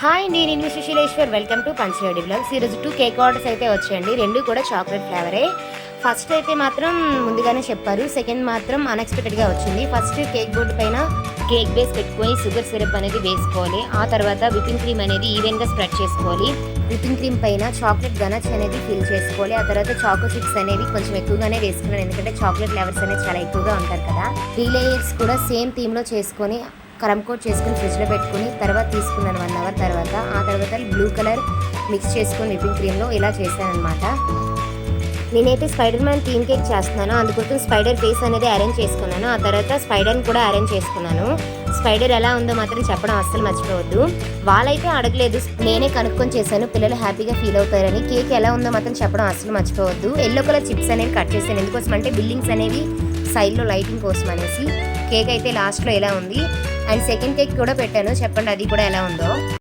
Hi అండి, నేను మీ సుశీలేశ్వర్. వెల్కమ్ టు పంచలేడి బ్లాగ్స్. ఈరోజు 2 కేక్ ఆర్డర్స్ అయితే వచ్చాయండి. రెండు కూడా చాక్లెట్ ఫ్లేవరే. ఫస్ట్ అయితే మాత్రం ముందుగానే చెప్పారు, సెకండ్ మాత్రం అన్ఎక్స్పెక్టెడ్గా వచ్చింది. ఫస్ట్ కేక్ బోర్డు పైన కేక్ బేస్ పెట్టుకొని షుగర్ సిరప్ అనేది వేసుకోవాలి. ఆ తర్వాత విపింగ్ క్రీమ్ అనేది ఈవెన్గా స్ప్రెడ్ చేసుకోవాలి. విపింగ్ క్రీమ్ పైన చాక్లెట్ గనచ్ అనేది ఫిల్ చేసుకోవాలి. ఆ తర్వాత చాకో చిప్స్ అనేవి కొంచెం ఎక్కువగానే వేసుకున్నాను, ఎందుకంటే చాక్లెట్ ఫ్లేవర్స్ అనేది చాలా ఎక్కువగా ఉంటారు కదా. 3 లేయర్స్ కూడా సేమ్ థీమ్లో చేసుకొని కరమ్ కోట్ చేసుకుని ఫ్రిడ్జ్లో పెట్టుకుని తర్వాత తీసుకున్నాను 1 అవర్ తర్వాత. ఆ తర్వాత బ్లూ కలర్ మిక్స్ చేసుకొని విపింగ్ క్రీమ్లో ఇలా చేశాను అనమాట. నేనైతే స్పైడర్ మ్యాన్ థీమ్ కేక్ చేస్తున్నాను, అందుకోసం స్పైడర్ ఫేస్ అనేది అరేంజ్ చేసుకున్నాను. ఆ తర్వాత స్పైడర్ని కూడా అరేంజ్ చేసుకున్నాను. స్పైడర్ ఎలా ఉందో మాత్రం చెప్పడం అస్సలు మర్చిపోవద్దు. వాళ్ళైతే అడగలేదు, నేనే కనుక్కొని చేశాను, పిల్లలు హ్యాపీగా ఫీల్ అవుతారని. కేక్ ఎలా ఉందో మాత్రం చెప్పడం అస్సలు మర్చిపోవద్దు. ఎల్లో కలర్ చిప్స్ అనేవి కట్ చేశాను, ఎందుకోసం అంటే బిల్డింగ్స్ అనేవి సైడ్లో లైటింగ్ కోసం అనేసి. కేక్ అయితే లాస్ట్లో ఎలా ఉంది. అండ్ సెకండ్ కేక్ కూడా పెట్టాను, చెప్పండి అది కూడా ఎలా ఉందో.